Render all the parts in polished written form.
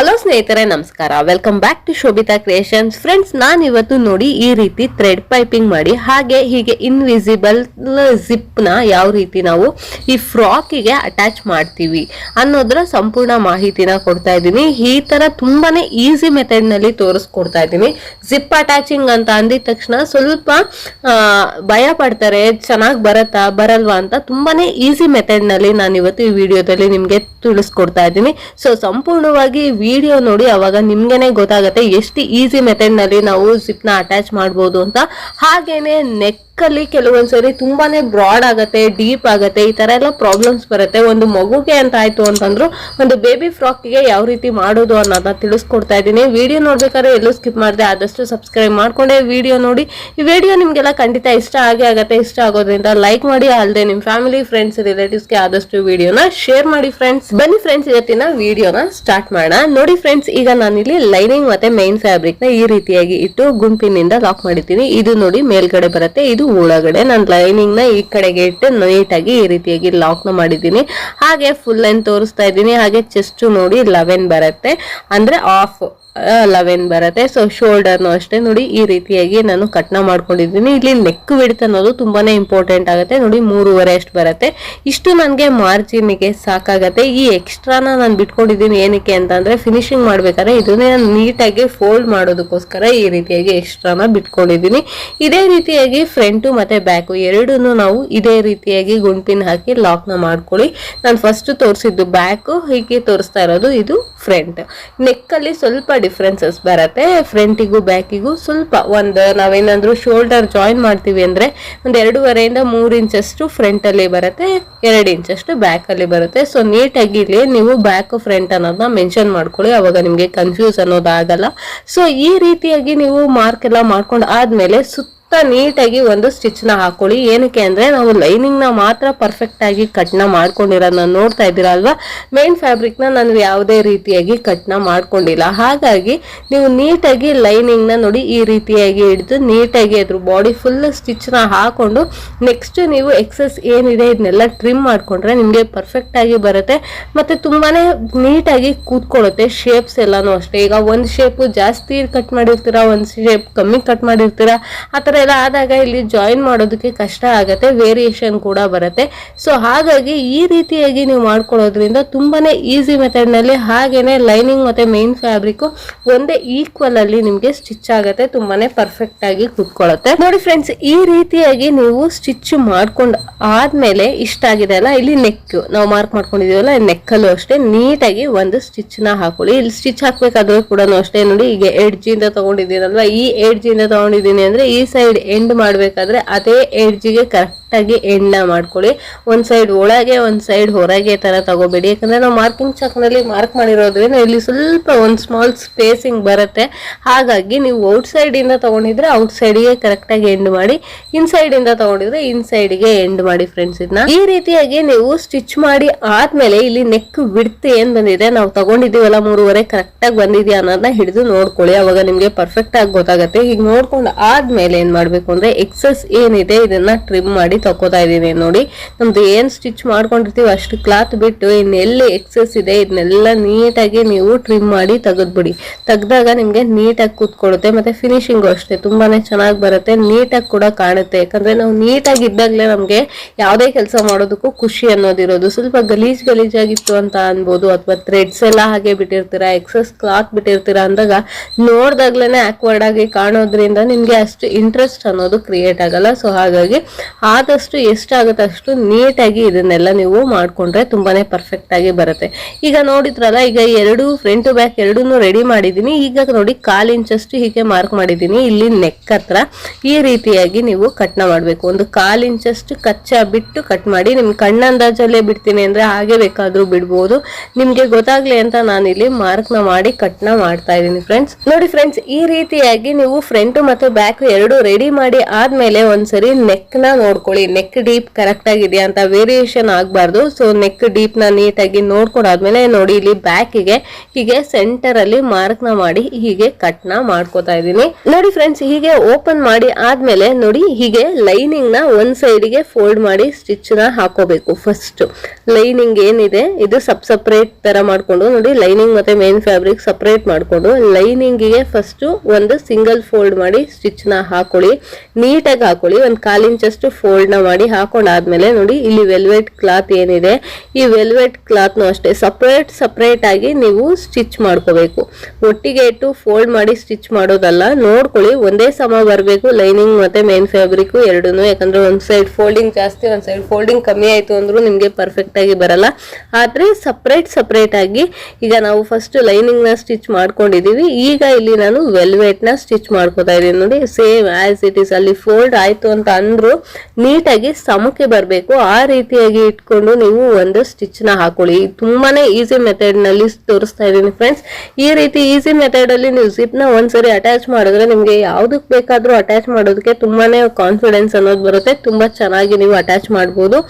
Hello ಸ್ನೇಹಿತರೆ, ನಮಸ್ಕಾರ. Welcome back to Shobhita creations. Friends, ನಾನು ಇವತ್ತು ನೋಡಿ ಈ ರೀತಿ ಥ್ರೆಡ್ ಪೈಪಿಂಗ್ ಮಾಡಿ ಹಾಗೆ ಹೀಗೆ ಇನ್ವಿಸಿಬಲ್ ಜಿಪ್ ನ ಯಾವ ರೀತಿ ನಾವು ಈ ಫ್ರಾಕಿಗೆ ಅಟ್ಯಾಚ್ ಮಾಡ್ತೀವಿ ಅನ್ನೋದ್ರ ಸಂಪೂರ್ಣ ಮಾಹಿತಿನ ಕೊಡ್ತಾ ಇದ್ದೀನಿ. ಈ ತರ ತುಂಬಾನೇ ಈಸಿ ಮೆಥಡ್ ನಲ್ಲಿ ತೋರಿಸ್ಕೊಡ್ತಾ ಇದ್ದೀನಿ. ಜಿಪ್ ಅಟ್ಯಾಚಿಂಗ್ ಅಂತ ಅಂದಿದ ತಕ್ಷಣ ಸ್ವಲ್ಪ ಭಯ ಪಡ್ತಾರೆ, ಚೆನ್ನಾಗಿ ಬರತ್ತಾ ಬರಲ್ವಾ ಅಂತ. ತುಂಬಾನೇ ಈಸಿ ಮೆಥಡ್ ನಲ್ಲಿ ನಾನು ಇವತ್ತು ಈ ವಿಡಿಯೋದಲ್ಲಿ ನಿಮ್ಗೆ ತಿಳಿಸ್ಕೊಡ್ತಾ ಇದ್ದೀನಿ. ಸೊ ಸಂಪೂರ್ಣವಾಗಿ ವಿಡಿಯೋ ನೋಡಿ, ಅವಾಗ ನಿಮ್ಗೆನೆ ಗೊತ್ತಾಗತ್ತೆ ಎಷ್ಟು ಈಸಿ ಮೆಥಡ್ ನಲ್ಲಿ ನಾವು ಜಿಪ್ ನ ಅಟ್ಯಾಚ್ ಮಾಡಬಹುದು ಅಂತ. ಹಾಗೇನೆ ನೆಕ್ ಅಲ್ಲಿ ಕೆಲವೊಂದ್ಸರಿ ತುಂಬಾನೇ ಬ್ರಾಡ್ ಆಗತ್ತೆ, ಡೀಪ್ ಆಗತ್ತೆ, ಈ ತರ ಎಲ್ಲ ಪ್ರಾಬ್ಲಮ್ಸ್ ಬರುತ್ತೆ. ಒಂದು ಮಗುಗೆ ಅಂತ ಆಯ್ತು ಅಂತಂದ್ರು ಒಂದು ಬೇಬಿ ಫ್ರಾಕ್ ಗೆ ಯಾವ ರೀತಿ ಮಾಡೋದು ಅನ್ನೋದನ್ನ ತಿಳಿಸ್ಕೊಡ್ತಾ ಇದ್ದೀನಿ. ವಿಡಿಯೋ ನೋಡ್ಬೇಕಾದ್ರೆ ಎಲ್ಲೂ ಸ್ಕಿಪ್ ಮಾಡದೆ ಆದಷ್ಟು ಸಬ್ಸ್ಕ್ರೈಬ್ ಮಾಡ್ಕೊಂಡೆ ವಿಡಿಯೋ ನೋಡಿ. ಈ ವಿಡಿಯೋ ನಿಮ್ಗೆಲ್ಲ ಖಂಡಿತ ಇಷ್ಟ ಆಗತ್ತೆ. ಇಷ್ಟ ಆಗೋದ್ರಿಂದ ಲೈಕ್ ಮಾಡಿ, ಅಲ್ಲದೆ ನಿಮ್ ಫ್ಯಾಮಿಲಿ, ಫ್ರೆಂಡ್ಸ್, ರಿಲೇಟಿವ್ಸ್ ಗೆ ಆದಷ್ಟು ವಿಡಿಯೋನ ಶೇರ್ ಮಾಡಿ. ಫ್ರೆಂಡ್ಸ್, ಬನ್ನಿ ಫ್ರೆಂಡ್ಸ್, ಇವತ್ತಿನ ವಿಡಿಯೋನ ಸ್ಟಾರ್ಟ್ ಮಾಡೋಣ. ನೋಡಿ ಫ್ರೆಂಡ್ಸ್, ಈಗ ನಾನಿಲ್ಲಿ ಲೈನಿಂಗ್ ಮತ್ತೆ ಮೈನ್ ಫ್ಯಾಬ್ರಿಕ್ ನ ಈ ರೀತಿಯಾಗಿ ಇಟ್ಟು ಗುಂಪಿನಿಂದ ಲಾಕ್ ಮಾಡಿದ್ದೀನಿ. ಇದು ನೋಡಿ ಮೇಲ್ಗಡೆ ಬರುತ್ತೆ, ಇದು ಒಳಗಡೆ. ನಾನು ಲೈನಿಂಗ್ ನ ಈ ಕಡೆಗೆ ಇಟ್ಟು ನೀಟಾಗಿ ಈ ರೀತಿಯಾಗಿ ಲಾಕ್ ನ ಮಾಡಿದ್ದೀನಿ. ಹಾಗೆ ಫುಲ್ ಲೆಂತ್ ತೋರಿಸ್ತಾ ಇದ್ದೀನಿ. ಹಾಗೆ ಚೆಸ್ಟ್ ನೋಡಿ 11 ಬರುತ್ತೆ, ಅಂದ್ರೆ ಆಫ್ 11 ಬರುತ್ತೆ. ಸೊ ಶೋಲ್ಡರ್ನು ಅಷ್ಟೇ ನೋಡಿ ಈ ರೀತಿಯಾಗಿ ನಾನು ಕಟ್ನ ಮಾಡ್ಕೊಂಡಿದ್ದೀನಿ. ಇಲ್ಲಿ ನೆಕ್ ವಿಡ್ತ್ ಅನ್ನೋದು ತುಂಬಾನೇ ಇಂಪಾರ್ಟೆಂಟ್ ಆಗುತ್ತೆ. ನೋಡಿ 3.5 ಅಷ್ಟು ಬರುತ್ತೆ. ಇಷ್ಟು ನನಗೆ ಮಾರ್ಜಿನ್ಗೆ ಸಾಕಾಗತ್ತೆ. ಈ ಎಕ್ಸ್ಟ್ರಾನ ನಾನು ಬಿಟ್ಕೊಂಡಿದ್ದೀನಿ ಏನಕ್ಕೆ ಅಂತಂದ್ರೆ ಫಿನಿಶಿಂಗ್ ಮಾಡ್ಬೇಕಾದ್ರೆ ಇದನ್ನೇ ನಾನು ನೀಟಾಗಿ ಫೋಲ್ಡ್ ಮಾಡೋದಕ್ಕೋಸ್ಕರ ಈ ರೀತಿಯಾಗಿ ಎಕ್ಸ್ಟ್ರಾನ ಬಿಟ್ಕೊಂಡಿದ್ದೀನಿ. ಇದೇ ರೀತಿಯಾಗಿ ಫ್ರಂಟು ಮತ್ತೆ ಬ್ಯಾಕು ಎರಡನ್ನು ನಾವು ಇದೇ ರೀತಿಯಾಗಿ ಗುಂಪಿನ ಹಾಕಿ ಲಾಕ್ ನ ಮಾಡ್ಕೊಳ್ಳಿ. ನಾನು ಫಸ್ಟ್ ತೋರಿಸಿದ್ದು ಬ್ಯಾಕು, ಹೀಗೆ ತೋರಿಸ್ತಾ ಇರೋದು ಇದು ಫ್ರಂಟ್. ನೆಕ್ ಅಲ್ಲಿ ಸ್ವಲ್ಪ ಡಿಫ್ರೆನ್ಸಸ್ ಬರುತ್ತೆ. ಫ್ರಂಟಿಗೂ ಬ್ಯಾಕಿಗೂ ಸ್ವಲ್ಪ ನಾವೇನಾದ್ರೂ ಶೋಲ್ಡರ್ ಜಾಯಿನ್ ಮಾಡ್ತೀವಿ ಅಂದ್ರೆ 2.5 ಇಂದ 3 ಇಂಚಷ್ಟು ಫ್ರಂಟ್ ಅಲ್ಲಿ ಬರುತ್ತೆ, 2 ಇಂಚಷ್ಟು ಬ್ಯಾಕ್ ಅಲ್ಲಿ ಬರುತ್ತೆ. ಸೊ ನೀಟಾಗಿ ಇಲ್ಲಿ ನೀವು ಬ್ಯಾಕ್ ಫ್ರಂಟ್ ಅನ್ನೋದನ್ನ ಮೆನ್ಷನ್ ಮಾಡ್ಕೊಳ್ಳಿ, ಅವಾಗ ನಿಮ್ಗೆ ಕನ್ಫ್ಯೂಸ್ ಅನ್ನೋದಾಗಲ್ಲ. ಸೊ ಈ ರೀತಿಯಾಗಿ ನೀವು ಮಾರ್ಕ್ ಎಲ್ಲ ಮಾಡ್ಕೊಂಡು ಆದ್ಮೇಲೆ ನೀಟಾಗಿ ಒಂದು ಸ್ಟಿಚ್ ನ ಹಾಕೊಳ್ಳಿ. ಏನಕ್ಕೆ ಅಂದ್ರೆ ನಾವು ಲೈನಿಂಗ್ ನ ಮಾತ್ರ ಪರ್ಫೆಕ್ಟ್ ಆಗಿ ಕಟ್ ನ ಮಾಡ್ಕೊಂಡಿರೋದನ್ನ ನೋಡ್ತಾ ಇದ್ದೀರಾ ಅಲ್ವಾ. ಮೇನ್ ಫ್ಯಾಬ್ರಿಕ್ ನ ನಾನು ಯಾವುದೇ ರೀತಿಯಾಗಿ ಕಟ್ ನ ಮಾಡ್ಕೊಂಡಿಲ್ಲ. ಹಾಗಾಗಿ ನೀವು ನೀಟಾಗಿ ಲೈನಿಂಗ್ ನ ನೋಡಿ ಈ ರೀತಿಯಾಗಿ ಹಿಡಿದು ನೀಟಾಗಿ ಅದ್ರ ಬಾಡಿ ಫುಲ್ ಸ್ಟಿಚ್ ನ ಹಾಕೊಂಡು ನೆಕ್ಸ್ಟ್ ನೀವು ಎಕ್ಸಸ್ ಏನಿದೆ ಇದನ್ನೆಲ್ಲ ಟ್ರಿಮ್ ಮಾಡ್ಕೊಂಡ್ರೆ ನಿಮ್ಗೆ ಪರ್ಫೆಕ್ಟ್ ಆಗಿ ಬರುತ್ತೆ. ಮತ್ತೆ ತುಂಬಾನೇ ನೀಟಾಗಿ ಕೂತ್ಕೊಳ್ಳುತ್ತೆ. ಶೇಪ್ಸ್ ಎಲ್ಲಾನು ಅಷ್ಟೇ. ಈಗ ಒಂದ್ ಶೇಪ್ ಜಾಸ್ತಿ ಕಟ್ ಮಾಡಿರ್ತೀರಾ, ಒಂದ್ ಶೇಪ್ ಕಮ್ಮಿ ಕಟ್ ಮಾಡಿರ್ತೀರಾ, ಆತರ ಎಲ್ಲ ಆದಾಗ ಇಲ್ಲಿ ಜಾಯಿನ್ ಮಾಡೋದಕ್ಕೆ ಕಷ್ಟ ಆಗತ್ತೆ, ವೇರಿಯೇಷನ್ ಕೂಡ ಬರುತ್ತೆ. ಸೊ ಹಾಗಾಗಿ ಈ ರೀತಿಯಾಗಿ ನೀವು ಮಾಡ್ಕೊಳ್ಳೋದ್ರಿಂದ ತುಂಬಾನೇ ಈಸಿ ಮೆಥಡ್ ನಲ್ಲಿ ಹಾಗೇನೆ ಲೈನಿಂಗ್ ಮತ್ತೆ ಮೇನ್ ಫ್ಯಾಬ್ರಿಕ್ ಒಂದೇ ಈಕ್ವಲ್ ಅಲ್ಲಿ ನಿಮ್ಗೆ ಸ್ಟಿಚ್ ಆಗತ್ತೆ, ತುಂಬಾನೇ ಪರ್ಫೆಕ್ಟ್ ಆಗಿ ಕೂತ್ಕೊಳ್ಳುತ್ತೆ. ನೋಡಿ ಫ್ರೆಂಡ್ಸ್, ಈ ರೀತಿಯಾಗಿ ನೀವು ಸ್ಟಿಚ್ ಮಾಡ್ಕೊಂಡ್ ಆದ್ಮೇಲೆ ಇಷ್ಟ ಆಗಿದೆ ಅಲ್ಲ, ಇಲ್ಲಿ ನೆಕ್ ನಾವು ಮಾರ್ಕ್ ಮಾಡ್ಕೊಂಡಿದೀವಲ್ಲ, ನೆಕ್ ಅಲ್ಲೂ ಅಷ್ಟೇ ನೀಟಾಗಿ ಒಂದು ಸ್ಟಿಚ್ ನ ಹಾಕೊಳ್ಳಿ. ಇಲ್ಲಿ ಸ್ಟಿಚ್ ಹಾಕ್ಬೇಕಾದ್ರೂ ಕೂಡ ಅಷ್ಟೇ ನೋಡಿ, ಈಗ ಎಡ್ಜ್ ಇಂದ ತಗೊಂಡಿದ್ದೀನಲ್ವಾ, ಈ ಎಡ್ಜ್ ಇಂದ ತಗೊಂಡಿದ್ದೀನಿ ಅಂದ್ರೆ ಈ ಸೈಡ್ ಎಂಡ್ ಮಾಡ್ಬೇಕಾದ್ರೆ ಅದೇ ಎಡ್ಜಿಗೆ ಕರೆಕ್ಟ್ ಆಗಿ ಎಂಡ್ ಮಾಡ್ಕೊಳ್ಳಿ. ಒಂದ್ ಸೈಡ್ ಒಳಗೆ ಒಂದ್ ಸೈಡ್ ಹೊರಗೆ ತರ ತಗೋಬೇಡಿ. ಯಾಕಂದ್ರೆ ನಾವು ಮಾರ್ಕಿಂಗ್ ಚಾಕ್ ನಲ್ಲಿ ಮಾರ್ಕ್ ಮಾಡಿರೋದ್ರಿಂದ ಇಲ್ಲಿ ಸ್ವಲ್ಪ ಒಂದ್ ಸ್ಮಾಲ್ ಸ್ಪೇಸಿಂಗ್ ಬರುತ್ತೆ. ಹಾಗಾಗಿ ನೀವು ಔಟ್ ಸೈಡ್ ಇಂದ ತಗೊಂಡಿದ್ರೆ ಔಟ್ ಸೈಡ್ ಗೆ ಕರೆಕ್ಟ್ ಆಗಿ ಎಂಡ್ ಮಾಡಿ, ಇನ್ ಸೈಡ್ ಇಂದ ತಗೊಂಡಿದ್ರೆ ಇನ್ ಸೈಡ್ ಗೆ ಎಂಡ್ ಮಾಡಿ. ಫ್ರೆಂಡ್ಸ್, ಇದನ್ನ ಈ ರೀತಿಯಾಗಿ ನೀವು ಸ್ಟಿಚ್ ಮಾಡಿ ಆದ್ಮೇಲೆ ಇಲ್ಲಿ ನೆಕ್ ವಿಡ್ತ್ ಏನ್ ಬಂದಿದೆ, ನಾವು ತಗೊಂಡಿದೀವಲ್ಲ 3.5 ಕರೆಕ್ಟ್ ಆಗಿ ಬಂದಿದ್ಯಾ ಅನ್ನೋದನ್ನ ಹಿಡಿದು ನೋಡ್ಕೊಳ್ಳಿ, ಅವಾಗ ನಿಮ್ಗೆ ಪರ್ಫೆಕ್ಟ್ ಆಗಿ ಗೊತ್ತಾಗತ್ತೆ. ಈಗ ನೋಡ್ಕೊಂಡು ಆದ್ಮೇಲೆ ಏನ್ ಮಾಡ್ಬೇಕು ಅಂದ್ರೆ ಎಕ್ಸಸ್ ಏನಿದೆ ಇದನ್ನ ಟ್ರಿಮ್ ಮಾಡಿ ತಕೋತಾ ಇದೀನಿ. ನೋಡಿ, ನಮ್ದು ಏನ್ ಸ್ಟಿಚ್ ಮಾಡ್ಕೊಂಡಿರ್ತೀವಿ ಅಷ್ಟು ಕ್ಲಾತ್ ಬಿಟ್ಟು ಇನ್ನೆಲ್ಲಿ ಎಕ್ಸಸ್ ಇದೆ ಇದನ್ನೆಲ್ಲ ನೀಟಾಗಿ ನೀವು ಟ್ರಿಮ್ ಮಾಡಿ ತೆಗೆದ್ಬಿಡಿ. ತೆಗ್ದಾಗ ನಿಮ್ಗೆ ನೀಟಾಗಿ ಕೂತ್ಕೊಳ್ಳುತ್ತೆ. ಮತ್ತೆ ಫಿನಿಶಿಂಗ್ ಅಷ್ಟೇ ತುಂಬಾನೇ ಚೆನ್ನಾಗಿ ಬರುತ್ತೆ, ನೀಟಾಗಿ ಕೂಡ ಕಾಣುತ್ತೆ. ಯಾಕಂದ್ರೆ ನಾವು ನೀಟಾಗಿ ಇದ್ದಾಗ್ಲೇ ನಮ್ಗೆ ಯಾವ್ದೇ ಕೆಲಸ ಮಾಡೋದಕ್ಕೂ ಖುಷಿ ಅನ್ನೋದಿರೋದು. ಸ್ವಲ್ಪ ಗಲೀಜಾಗಿತ್ತು ಅಂತ ಅನ್ಬೋದು, ಅಥವಾ ಥ್ರೆಡ್ಸ್ ಎಲ್ಲ ಹಾಗೆ ಬಿಟ್ಟಿರ್ತೀರಾ, ಎಕ್ಸಸ್ ಕ್ಲಾತ್ ಬಿಟ್ಟಿರ್ತೀರಾ ಅಂದಾಗ ನೋಡ್ದಾಗ್ಲೇನೆ ಆಕ್ವರ್ಡ್ ಆಗಿ ಕಾಣೋದ್ರಿಂದ ನಿಮ್ಗೆ ಅಷ್ಟು ಇಂಟ್ರೆಸ್ಟ್ ಅನ್ನೋದು ಕ್ರಿಯೇಟ್ ಆಗಲ್ಲ. ಸೊ ಹಾಗಾಗಿ ಆದಷ್ಟು ಎಷ್ಟಾಗುತ್ತೆ ಅಷ್ಟು ನೀಟಾಗಿ ಇದನ್ನೆಲ್ಲ ನೀವು ಮಾಡ್ಕೊಂಡ್ರೆ ತುಂಬಾನೇ ಪರ್ಫೆಕ್ಟ್ ಆಗಿ ಬರುತ್ತೆ. ಈಗ ನೋಡಿದ್ರಲ್ಲ, ಈಗ ಎರಡು ಫ್ರಂಟ್ ಬ್ಯಾಕ್ ಎರಡನ್ನೂ ರೆಡಿ ಮಾಡಿದೀನಿ. ಈಗ ನೋಡಿ 1/4 ಇಂಚಷ್ಟು ಹೀಗೆ ಮಾರ್ಕ್ ಮಾಡಿದೀನಿ. ಇಲ್ಲಿ ನೆಕ್ ಹತ್ರ ಈ ರೀತಿಯಾಗಿ ನೀವು ಕಟ್ನ ಮಾಡ್ಬೇಕು. ಒಂದು 1/4 ಇಂಚಷ್ಟು ಕಚ್ಚಾ ಬಿಟ್ಟು ಕಟ್ ಮಾಡಿ. ನಿಮ್ ಕಣ್ಣಂದಾಜಲ್ಲೇ ಬಿಡ್ತೀನಿ ಅಂದ್ರೆ ಹಾಗೆ ಬೇಕಾದ್ರೂ ಬಿಡ್ಬೋದು, ನಿಮ್ಗೆ ಗೊತ್ತಾಗ್ಲಿ ಅಂತ ನಾನು ಇಲ್ಲಿ ಮಾರ್ಕ್ ನ ಮಾಡಿ ಕಟ್ನ ಮಾಡ್ತಾ ಇದೀನಿ. ಫ್ರೆಂಡ್ಸ್, ನೋಡಿ ಫ್ರೆಂಡ್ಸ್, ಈ ರೀತಿಯಾಗಿ ನೀವು ಫ್ರಂಟ್ ಮತ್ತು ಬ್ಯಾಕ್ ಎರಡು ರೆಡಿ ಮಾಡಿ ಆದ್ಮೇಲೆ ಒಂದ್ಸರಿ ನೆಕ್ ನ ನೋಡ್ಕೊಳ್ಳಿ, ನೆಕ್ ಡೀಪ್ ಕರೆಕ್ಟ್ ಆಗಿದೆಯಾ ಅಂತ, ವೇರಿಯೇಷನ್ ಆಗ್ಬಾರ್ದು. ಸೊ ನೆಕ್ ಡೀಪ್ ನ ನೀಟಾಗಿ ನೋಡ್ಕೊಂಡಾದ್ಮೇಲೆ ನೋಡಿ ಇಲ್ಲಿ ಬ್ಯಾಕಿಗೆ ಹೀಗೆ ಸೆಂಟರ್ ಅಲ್ಲಿ ಮಾರ್ಕ್ ನ ಮಾಡಿ ಹೀಗೆ ಕಟ್ ನ ಮಾಡ್ಕೋತಾ ಇದೀನಿ. ನೋಡಿ ಫ್ರೆಂಡ್ಸ್, ಹೀಗೆ ಓಪನ್ ಮಾಡಿ ಆದ್ಮೇಲೆ ನೋಡಿ ಹೀಗೆ ಲೈನಿಂಗ್ ನ ಒಂದ್ ಸೈಡ್ ಗೆ ಫೋಲ್ಡ್ ಮಾಡಿ ಸ್ಟಿಚ್ ನ ಹಾಕೋಬೇಕು. ಫಸ್ಟ್ ಲೈನಿಂಗ್ ಏನಿದೆ ಇದು ಸಪ್ರೇಟ್ ತರ ಮಾಡ್ಕೊಂಡು ನೋಡಿ, ಲೈನಿಂಗ್ ಮತ್ತೆ ಮೇನ್ ಫ್ಯಾಬ್ರಿಕ್ ಸಪರೇಟ್ ಮಾಡ್ಕೊಂಡು ಲೈನಿಂಗ್ ಗೆ ಫಸ್ಟ್ ಒಂದು ಸಿಂಗಲ್ ಫೋಲ್ಡ್ ಮಾಡಿ ಸ್ಟಿಚ್ ನ ಹಾಕೊಳ್ಳಿ, ನೀಟಾಗಿ ಹಾಕೊಳ್ಳಿ. ಒಂದ್ 1/4 ಇಂಚಷ್ಟು ಫೋಲ್ಡ್ ನ ಮಾಡಿ ಹಾಕೊಂಡಾದ್ಮೇಲೆ ನೋಡಿ ಇಲ್ಲಿ ವೆಲ್ವೆಟ್ ಕ್ಲಾತ್ ಏನಿದೆ, ಈ ವೆಲ್ವೆಟ್ ಕ್ಲಾತ್ ನು ಅಷ್ಟೇ ಸಪರೇಟ್ ಆಗಿ ನೀವು ಸ್ಟಿಚ್ ಮಾಡ್ಕೋಬೇಕು. ಒಟ್ಟಿಗೆ ಇಟ್ಟು ಫೋಲ್ಡ್ ಮಾಡಿ ಸ್ಟಿಚ್ ಮಾಡೋದಲ್ಲ, ನೋಡ್ಕೊಳ್ಳಿ ಒಂದೇ ಸಮ ಬರಬೇಕು ಲೈನಿಂಗ್ ಮತ್ತೆ ಮೇನ್ ಫ್ಯಾಬ್ರಿಕ್ ಎರಡೂನು. ಯಾಕಂದ್ರೆ ಒಂದ್ ಸೈಡ್ ಫೋಲ್ಡಿಂಗ್ ಜಾಸ್ತಿ ಒಂದ್ ಸೈಡ್ ಫೋಲ್ಡಿಂಗ್ ಕಮ್ಮಿ ಆಯ್ತು ಅಂದ್ರೂ ನಿಮ್ಗೆ ಪರ್ಫೆಕ್ಟ್ ಆಗಿ ಬರಲ್ಲ. ಆದ್ರೆ ಸಪರೇಟ್ ಆಗಿ ಈಗ ನಾವು ಫಸ್ಟ್ ಲೈನಿಂಗ್ ನ ಸ್ಟಿಚ್ ಮಾಡ್ಕೊಂಡಿದೀವಿ, ಈಗ ಇಲ್ಲಿ ನಾನು ವೆಲ್ವೆಟ್ ನ ಸ್ಟಿಚ್ ಮಾಡ್ಕೋತಾ ಇದೀನಿ. ನೋಡಿ ಸೇಮ್ ಆಸ್ ಇಟ್ ಇಸ್, ಅಲ್ಲಿ ಫೋಲ್ಡ್ ಆಯ್ತು ಅಂತ ಅಂದ್ರು ನೀಟಾಗಿ ಸಮಕ್ಕೆ ಬರಬೇಕು. ಆ ರೀತಿಯಾಗಿ ಇಟ್ಕೊಂಡು ನೀವು ಒಂದು ಸ್ಟಿಚ್ ನ ಹಾಕೊಳ್ಳಿ. ತುಂಬಾನೇ ಈಸಿ ಮೆಥಡ್ ನಲ್ಲಿ ತೋರಿಸ್ತಾ ಇದೀನಿ ಫ್ರೆಂಡ್ಸ್. ಈ ರೀತಿ ಈಸಿ ಮೆಥಡ್ ಅಲ್ಲಿ ನೀವು ಜಿಪ್ ನ ಒಂದ್ಸರಿ ಅಟ್ಯಾಚ್ ಮಾಡಿದ್ರೆ ನಿಮ್ಗೆ ಯಾವ್ದಕ್ ಬೇಕಾದ್ರೂ ಅಟ್ಯಾಚ್ ಮಾಡೋದಕ್ಕೆ ತುಂಬಾನೇ ಕಾನ್ಫಿಡೆನ್ಸ್ ಅನ್ನೋದು ಬರುತ್ತೆ. ತುಂಬಾ ಚೆನ್ನಾಗಿ ನೀವು ಅಟ್ಯಾಚ್ ಮಾಡಬಹುದು.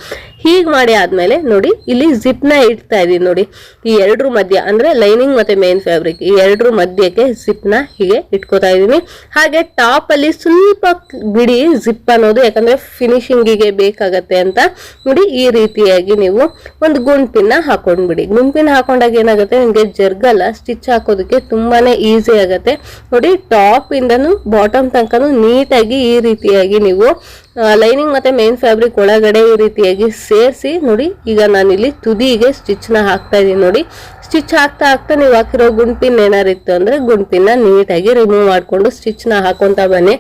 ಹೀಗ್ ಮಾಡಿ ಆದ್ಮೇಲೆ ನೋಡಿ ಇಲ್ಲಿ ಜಿಪ್ ನ ಇಡ್ತಾ ಇದೀನಿ. ನೋಡಿ ಈ ಎರಡರ ಮಧ್ಯ ಅಂದ್ರೆ ಲೈನಿಂಗ್ ಮತ್ತೆ ಮೇನ್ ಫ್ಯಾಬ್ರಿಕ್ ಈ ಎರಡರ ಮಧ್ಯಕ್ಕೆ ಜಿಪ್ ನ ಹೀಗೆ ಇಟ್ಕೋತಾ ಇದೀನಿ. ಹಾಗೆ ಟಾಪ್ ಅಲ್ಲಿ ಸ್ವಲ್ಪ ಬಿಡಿ ಜಿಪ್ ಅನ್ನೋದು, ಯಾಕಂದ್ರೆ ಫಿನಿಶಿಂಗ್ ಗೆ ಬೇಕಾಗತ್ತೆ ಅಂತ. ನೋಡಿ ಈ ರೀತಿಯಾಗಿ ನೀವು ಒಂದು ಗುಂಪಿನ ಹಾಕೊಂಡ್ಬಿಡಿ. ಗುಂಪಿನ ಹಾಕೊಂಡಾಗ ಏನಾಗುತ್ತೆ, ನಿಮ್ಗೆ ಜರ್ಗಲ್ಲ, ಸ್ಟಿಚ್ ಹಾಕೋದಕ್ಕೆ ತುಂಬಾನೇ ಈಸಿ ಆಗತ್ತೆ. ನೋಡಿ ಟಾಪ್ ಇಂದನು ಬಾಟಮ್ ತನಕನು ನೀಟಾಗಿ ಈ ರೀತಿಯಾಗಿ ನೀವು ಲೈನಿಂಗ್ ಮತ್ತೆ ಮೇನ್ ಫ್ಯಾಬ್ರಿಕ್ ಒಳಗಡೆ ಈ ರೀತಿಯಾಗಿ ಸೇರಿಸಿ ನೋಡಿ. ಈಗ ನಾನಿಲ್ಲಿ ತುದಿಗೆ ಸ್ಟಿಚ್ ನ ಹಾಕ್ತಾ ಇದೀನಿ. ನೋಡಿ ಸ್ಟಿಚ್ ಹಾಕ್ತಾ ನೀವು ಹಾಕಿರೋ ಗುಂಪಿನ ಏನಾರು ಇತ್ತು ಅಂದ್ರೆ ಗುಂಪಿನ ನೀಟಾಗಿ ರಿಮೂವ್ ಮಾಡ್ಕೊಂಡು ಸ್ಟಿಚ್ ನ ಹಾಕೊಂತ ಬನ್ನಿ.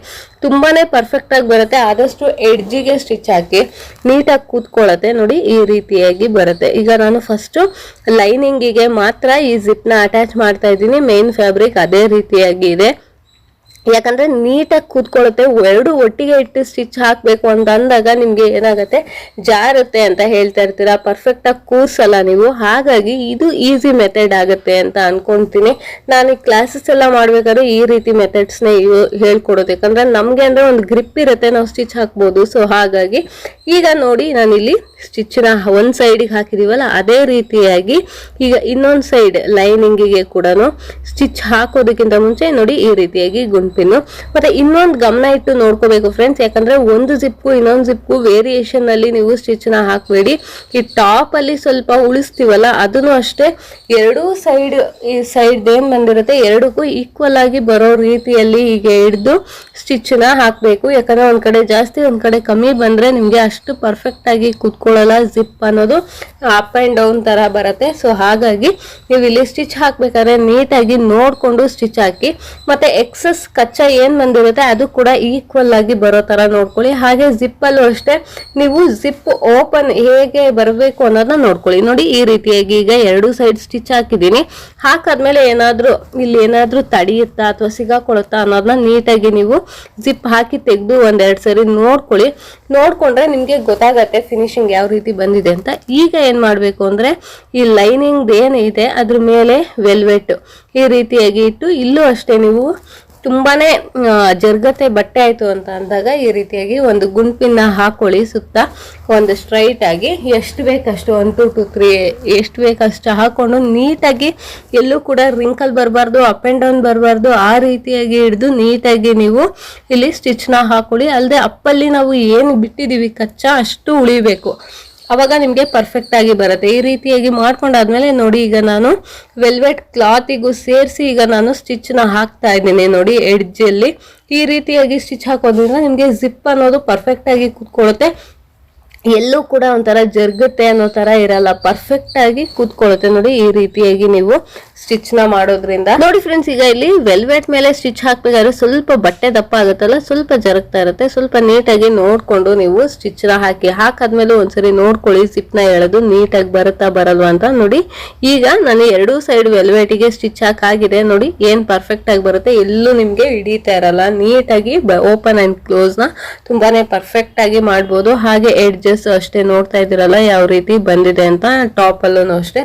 ತುಂಬಾನೇ ಪರ್ಫೆಕ್ಟ್ ಆಗಿ ಬರುತ್ತೆ. ಆದಷ್ಟು ಎಡ್ಜಿಗೆ ಸ್ಟಿಚ್ ಹಾಕಿ ನೀಟಾಗಿ ಕೂತ್ಕೊಳ್ಳುತ್ತೆ. ನೋಡಿ ಈ ರೀತಿಯಾಗಿ ಬರುತ್ತೆ. ಈಗ ನಾನು ಫಸ್ಟ್ ಲೈನಿಂಗಿಗೆ ಮಾತ್ರ ಈ ಜಿಪ್ ನ ಅಟ್ಯಾಚ್ ಮಾಡ್ತಾ ಇದ್ದೀನಿ. ಮೇನ್ ಫ್ಯಾಬ್ರಿಕ್ ಅದೇ ರೀತಿಯಾಗಿ ಇದೆ, ಯಾಕಂದ್ರೆ ನೀಟಾಗಿ ಕೂತ್ಕೊಳ್ಳುತ್ತೆ. ಎರಡು ಒಟ್ಟಿಗೆ ಇಟ್ಟು ಸ್ಟಿಚ್ ಹಾಕ್ಬೇಕು ಅಂತ ಅಂದಾಗ ನಿಮ್ಗೆ ಏನಾಗುತ್ತೆ, ಜಾರುತ್ತೆ ಅಂತ ಹೇಳ್ತಾ ಇರ್ತೀರಾ, ಪರ್ಫೆಕ್ಟ್ ಆಗಿ ಕೂರ್ಸಲ್ಲ ನೀವು. ಹಾಗಾಗಿ ಇದು ಈಸಿ ಮೆಥಡ್ ಆಗುತ್ತೆ ಅಂತ ಅನ್ಕೊಂತೀನಿ. ನಾನು ಈ ಕ್ಲಾಸಸ್ ಎಲ್ಲ ಮಾಡ್ಬೇಕಾದ್ರೆ ಈ ರೀತಿ ಮೆಥಡ್ಸ್ ನ ಹೇಳ್ಕೊಡೋದು, ಯಾಕಂದ್ರೆ ನಮ್ಗೆ ಅಂದ್ರೆ ಒಂದು ಗ್ರಿಪ್ ಇರುತ್ತೆ, ನಾವು ಸ್ಟಿಚ್ ಹಾಕ್ಬೋದು. ಸೊ ಹಾಗಾಗಿ ಈಗ ನೋಡಿ ನಾನಿಲ್ಲಿ ಸ್ಟಿಚ್ ನ ಒಂದ್ ಸೈಡಿಗೆ ಹಾಕಿದೀವಲ್ಲ ಅದೇ ರೀತಿಯಾಗಿ ಈಗ ಇನ್ನೊಂದ್ ಸೈಡ್ ಲೈನಿಂಗಿಗೆ ಕೂಡ ಸ್ಟಿಚ್ ಹಾಕೋದಕ್ಕಿಂತ ಮುಂಚೆ ನೋಡಿ ಈ ರೀತಿಯಾಗಿ ಗುಂಪಿನ ಮತ್ತೆ ಇನ್ನೊಂದು ಗಮನ ಇಟ್ಟು ನೋಡ್ಕೋಬೇಕು ಫ್ರೆಂಡ್ಸ್. ಯಾಕಂದ್ರೆ ಒಂದು ಜಿಪ್ಗೂ ಇನ್ನೊಂದು ಜಿಪ್ಗೂ ವೇರಿಯೇಷನ್ ಅಲ್ಲಿ ನೀವು ಸ್ಟಿಚ್ ನ ಹಾಕ್ಬೇಡಿ. ಈ ಟಾಪ್ ಅಲ್ಲಿ ಸ್ವಲ್ಪ ಉಳಿಸ್ತೀವಲ್ಲ ಅದನ್ನು ಅಷ್ಟೇ ಎರಡೂ ಸೈಡ್, ಈ ಸೈಡ್ ಏನ್ ಬಂದಿರುತ್ತೆ ಎರಡಕ್ಕೂ ಈಕ್ವಲ್ ಆಗಿ ಬರೋ ರೀತಿಯಲ್ಲಿ ಹೀಗೆ ಹಿಡಿದು ಸ್ಟಿಚ್ ನ ಹಾಕ್ಬೇಕು. ಯಾಕಂದ್ರೆ ಒಂದ್ ಕಡೆ ಜಾಸ್ತಿ ಒಂದ್ ಕಡೆ ಕಮ್ಮಿ ಬಂದ್ರೆ ನಿಮ್ಗೆ ಅಷ್ಟು ಪರ್ಫೆಕ್ಟ್ ಆಗಿ ಕೂತ್ಕೊಳ್ಳಲ್ಲ. ಜಿಪ್ ಅನ್ನೋದು ಅಪ್ ಅಂಡ್ ಡೌನ್ ತರ ಬರುತ್ತೆ. ಸೊ ಹಾಗಾಗಿ ನೀವು ಇಲ್ಲಿ ಸ್ಟಿಚ್ ಹಾಕ್ಬೇಕಾದ್ರೆ ನೀಟಾಗಿ ನೋಡ್ಕೊಂಡು ಸ್ಟಿಚ್ ಹಾಕಿ. ಮತ್ತೆ ಎಕ್ಸಸ್ ಕಚ್ಚಾ ಏನ್ ಬಂದಿರುತ್ತೆ ಅದು ಕೂಡ ಈಕ್ವಲ್ ಆಗಿ ಬರೋ ತರ ನೋಡ್ಕೊಳ್ಳಿ. ಹಾಗೆ ಜಿಪ್ ಅಲ್ಲೂ ಅಷ್ಟೇ ನೀವು ಜಿಪ್ ಓಪನ್ ಹೇಗೆ ಬರಬೇಕು ಅನ್ನೋದನ್ನ ನೋಡ್ಕೊಳ್ಳಿ. ನೋಡಿ ಈ ರೀತಿಯಾಗಿ ಈಗ ಎರಡು ಸೈಡ್ ಸ್ಟಿಚ್ ಹಾಕಿದೀನಿ. ಹಾಕಾದ್ಮೇಲೆ ಇಲ್ಲಿ ಏನಾದ್ರೂ ತಡಿಯುತ್ತಾ ಅಥವಾ ಸಿಗಾಕೊಳುತ್ತಾ ಅನ್ನೋದನ್ನ ನೀಟಾಗಿ ನೀವು ಜಿಪ್ ಹಾಕಿ ತೆಗೆದು ಒಂದೆರಡು ಸರಿ ನೋಡ್ಕೊಳ್ಳಿ. ನೋಡ್ಕೊಂಡ್ರೆ ನಿಮ್ಗೆ ಗೊತ್ತಾಗತ್ತೆ ಫಿನಿಶಿಂಗ್ ಯಾವ ರೀತಿ ಬಂದಿದೆ ಅಂತ. ಈಗ ಏನ್ ಮಾಡ್ಬೇಕು ಅಂದ್ರೆ ಈ ಲೈನಿಂಗ್ ಏನಿದೆ ಅದ್ರ ಮೇಲೆ ವೆಲ್ವೆಟ್ ಈ ರೀತಿಯಾಗಿ ಇಟ್ಟು ಇಲ್ಲೂ ಅಷ್ಟೇ ನೀವು ತುಂಬಾನೇ ಜರ್ಗತೆ ಬಟ್ಟೆ ಆಯ್ತು ಅಂತ ಅಂದಾಗ ಈ ರೀತಿಯಾಗಿ ಒಂದು ಗುಂಪಿನ ಹಾಕೊಳ್ಳಿ. ಸುತ್ತ ಒಂದು ಸ್ಟ್ರೈಟ್ ಆಗಿ ಎಷ್ಟು ಬೇಕಷ್ಟು 1 2 3 ಎಷ್ಟು ಬೇಕಷ್ಟು ಹಾಕೊಂಡು ನೀಟಾಗಿ ಎಲ್ಲೂ ಕೂಡ ರಿಂಕಲ್ ಬರಬಾರ್ದು, ಅಪ್ ಅಂಡ್ ಡೌನ್ ಬರಬಾರ್ದು. ಆ ರೀತಿಯಾಗಿ ಹಿಡಿದು ನೀಟಾಗಿ ನೀವು ಇಲ್ಲಿ ಸ್ಟಿಚ್ ನ ಹಾಕೊಳ್ಳಿ. ಅಲ್ಲದೆ ಅಪ್ಪಲ್ಲಿ ನಾವು ಏನು ಬಿಟ್ಟಿದೀವಿ ಕಚ್ಚಾ ಅಷ್ಟು ಉಳಿಬೇಕು, ಅವಾಗ ನಿಮ್ಗೆ ಪರ್ಫೆಕ್ಟ್ ಆಗಿ ಬರುತ್ತೆ. ಈ ರೀತಿಯಾಗಿ ಮಾಡ್ಕೊಂಡಾದ್ಮೇಲೆ ನೋಡಿ ಈಗ ನಾನು ವೆಲ್ವೆಟ್ ಕ್ಲಾತಿಗೂ ಸೇರಿಸಿ ಈಗ ನಾನು ಸ್ಟಿಚ್ ನ ಹಾಕ್ತಾ ಇದ್ದೀನಿ. ನೋಡಿ ಎಡ್ಜ್ ಅಲ್ಲಿ ಈ ರೀತಿಯಾಗಿ ಸ್ಟಿಚ್ ಹಾಕೋದ್ರಿಂದ ನಿಮ್ಗೆ ಜಿಪ್ ಅನ್ನೋದು ಪರ್ಫೆಕ್ಟ್ ಆಗಿ ಕೂತ್ಕೊಳ್ಳುತ್ತೆ. ಎಲ್ಲೂ ಕೂಡ ಒಂಥರ ಜರ್ಗುತ್ತೆ ಅನ್ನೋ ತರ ಇರಲ್ಲ, ಪರ್ಫೆಕ್ಟ್ ಆಗಿ ಕೂತ್ಕೊಳ್ಳುತ್ತೆ. ನೋಡಿ ಈ ರೀತಿಯಾಗಿ ನೀವು ಸ್ಟಿಚ್ ನ ಮಾಡೋದ್ರಿಂದ. ನೋಡಿ ಫ್ರೆಂಡ್ಸ್, ಈಗ ಇಲ್ಲಿ ವೆಲ್ವೆಟ್ ಮೇಲೆ ಸ್ಟಿಚ್ ಹಾಕ್ಬೇಕಾದ್ರೆ ಸ್ವಲ್ಪ ಬಟ್ಟೆ ದಪ್ಪ ಆಗುತ್ತಲ್ಲ, ಸ್ವಲ್ಪ ಜರುಗ್ತಾ ಇರುತ್ತೆ. ಸ್ವಲ್ಪ ನೀಟಾಗಿ ನೋಡ್ಕೊಂಡು ನೀವು ಸ್ಟಿಚ್ ನ ಹಾಕಾದ್ಮೇಲೆ ಒಂದ್ಸರಿ ನೋಡ್ಕೊಳ್ಳಿ ಜಿಪ್ ನ ಎಳೆದು ನೀಟಾಗಿ ಬರುತ್ತಾ ಬರಲ್ವಾ ಅಂತ. ನೋಡಿ ಈಗ ನಾನು ಎರಡೂ ಸೈಡ್ ವೆಲ್ವೆಟಿಗೆ ಸ್ಟಿಚ್ ಹಾಕಾಗಿದೆ. ನೋಡಿ ಏನ್ ಪರ್ಫೆಕ್ಟ್ ಆಗಿ ಬರುತ್ತೆ, ಎಲ್ಲೂ ನಿಮ್ಗೆ ಹಿಡಿತಾ ಇರಲ್ಲ. ನೀಟಾಗಿ ಓಪನ್ ಅಂಡ್ ಕ್ಲೋಸ್ ನ ತುಂಬಾನೇ ಪರ್ಫೆಕ್ಟ್ ಆಗಿ ಮಾಡ್ಬೋದು. ಹಾಗೆ ಎಡ್ಜಸ್ ಅಷ್ಟೇ ನೋಡ್ತಾ ಇದ್ದೀರಲ್ಲ ಯಾವ ರೀತಿ ಬಂದಿದೆ ಅಂತ. ಟಾಪ್ ಅಲ್ಲೂ ಅಷ್ಟೇ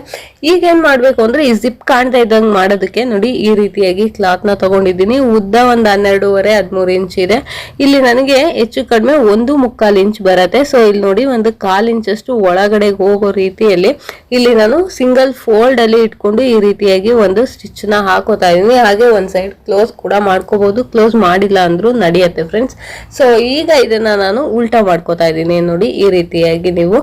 ಈಗ ಏನ್ ಮಾಡ್ಬೇಕು ಅಂದ್ರೆ ಈ ಜಿಪ್ ಕಾಣ್ತಾ ಇದ್ದಂಗೆ ಮಾಡೋದಕ್ಕೆ ನೋಡಿ ಈ ರೀತಿಯಾಗಿ ಕ್ಲಾತ್ ನ ತಗೊಂಡಿದ್ದೀನಿ. ಉದ್ದ ಒಂದು 12.5-13 ಇಂಚ್ ಇದೆ. ಇಲ್ಲಿ ನನಗೆ ಹೆಚ್ಚು ಕಡಿಮೆ 1.25 ಇಂಚ್ ಬರುತ್ತೆ. ಸೊ ಇಲ್ಲಿ ನೋಡಿ ಒಂದು 1/4 ಇಂಚ್ ಅಷ್ಟು ಒಳಗಡೆ ಹೋಗೋ ರೀತಿಯಲ್ಲಿ ಇಲ್ಲಿ ನಾನು ಸಿಂಗಲ್ ಫೋಲ್ಡ್ ಅಲ್ಲಿ ಇಟ್ಕೊಂಡು ಈ ರೀತಿಯಾಗಿ ಒಂದು ಸ್ಟಿಚ್ ನ ಹಾಕೋತಾ ಇದೀನಿ. ಹಾಗೆ ಒಂದ್ ಸೈಡ್ ಕ್ಲೋಸ್ ಕೂಡ ಮಾಡ್ಕೋಬಹುದು, ಕ್ಲೋಸ್ ಮಾಡಿಲ್ಲ ಅಂದ್ರೂ ನಡೆಯುತ್ತೆ ಫ್ರೆಂಡ್ಸ್. ಸೊ ಈಗ ಇದನ್ನ ನಾನು ಉಲ್ಟಾ ಮಾಡ್ಕೋತಾ ಇದ್ದೀನಿ. ನೋಡಿ ಈ ರೀತಿಯಾಗಿ ನೀವು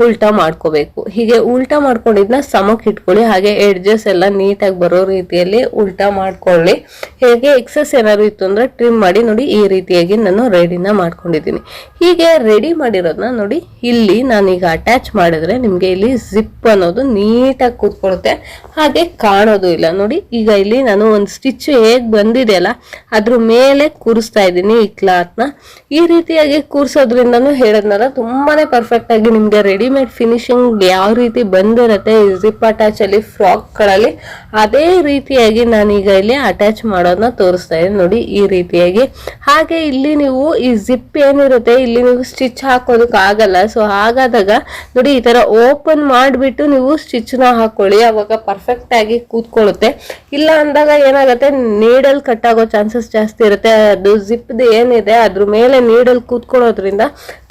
ಉಲ್ಟಾ ಮಾಡ್ಕೋಬೇಕು. ಹೀಗೆ ಉಲ್ಟಾ ಮಾಡ್ಕೊಂಡಿದ್ನ ಸಮಕ್ಕೆ ಇಟ್ಕೊಳ್ಳಿ. ಹಾಗೆ ಎಡ್ಜಸ್ ಎಲ್ಲ ನೀಟಾಗಿ ಬರೋ ರೀತಿಯಲ್ಲಿ ಉಲ್ಟಾ ಮಾಡ್ಕೊಳ್ಳಿ. ಹೇಗೆ ಎಕ್ಸಸ್ ಏನಾದ್ರು ಇತ್ತು ಅಂದ್ರೆ ಟ್ರಿಮ್ ಮಾಡಿ. ನೋಡಿ ಈ ರೀತಿಯಾಗಿ ನಾನು ರೆಡಿನ ಮಾಡ್ಕೊಂಡಿದ್ದೀನಿ. ಹೀಗೆ ರೆಡಿ ಮಾಡಿರೋದನ್ನ ನೋಡಿ ಇಲ್ಲಿ ನಾನೀಗ ಅಟ್ಯಾಚ್ ಮಾಡಿದ್ರೆ ನಿಮ್ಗೆ ಇಲ್ಲಿ ಜಿಪ್ ಅನ್ನೋದು ನೀಟಾಗಿ ಕೂತ್ಕೊಳ್ಳುತ್ತೆ, ಹಾಗೆ ಕಾಣೋದು ಇಲ್ಲ. ನೋಡಿ ಈಗ ಇಲ್ಲಿ ನಾನು ಒಂದು ಸ್ಟಿಚ್ ಹೇಗ್ ಬಂದಿದೆಯಲ್ಲ ಅದ್ರ ಮೇಲೆ ಕೂರಿಸ್ತಾ ಇದ್ದೀನಿ ಈ ಕ್ಲಾತ್ ನ. ಈ ರೀತಿಯಾಗಿ ಕೂರ್ಸೋದ್ರಿಂದನೂ ಹೇಳದ್ನಲ್ಲ ತುಂಬಾನೇ ಪರ್ಫೆಕ್ಟ್ ಆಗಿ ನಿಮ್ಗೆ ರೆಡಿಮೇಡ್ ಫಿನಿಶಿಂಗ್ ಯಾವ ರೀತಿ ಬಂದಿರತ್ತೆ ಈ ಜಿಪ್ ಅಟ್ಯಾಚ್ ಅಲ್ಲಿ ಫ್ರಾಕ್ ಗಳಲ್ಲಿ, ಅದೇ ರೀತಿಯಾಗಿ ನಾನೀಗ ಇಲ್ಲಿ ಅಟ್ಯಾಚ್ ಮಾಡೋದನ್ನ ತೋರಿಸ್ತಾ ಇದ್ದೀನಿ. ನೋಡಿ ಈ ರೀತಿಯಾಗಿ. ಹಾಗೆ ಇಲ್ಲಿ ನೀವು ಈ ಜಿಪ್ ಏನಿರುತ್ತೆ ಇಲ್ಲಿ ನೀವು ಸ್ಟಿಚ್ ಹಾಕೋದಕ್ಕೆ ಆಗಲ್ಲ. ಸೊ ಹಾಗಾದಾಗ ನೋಡಿ ಈ ತರ ಓಪನ್ ಮಾಡ್ಬಿಟ್ಟು ನೀವು ಸ್ಟಿಚ್ ನ ಹಾಕೊಳ್ಳಿ, ಅವಾಗ ಪರ್ಫೆಕ್ಟ್ ಆಗಿ ಕೂತ್ಕೊಳ್ಳುತ್ತೆ. ಇಲ್ಲ ಅಂದಾಗ ಏನಾಗುತ್ತೆ, ನೀಡಲ್ ಕಟ್ ಆಗೋ ಚಾನ್ಸಸ್ ಜಾಸ್ತಿ ಇರುತ್ತೆ. ಅದು ಜಿಪ್ ಏನಿದೆ ಅದ್ರ ಮೇಲೆ ನೀಡಲ್ ಕೂತ್ಕೊಳ್ಳೋದ್ರಿಂದ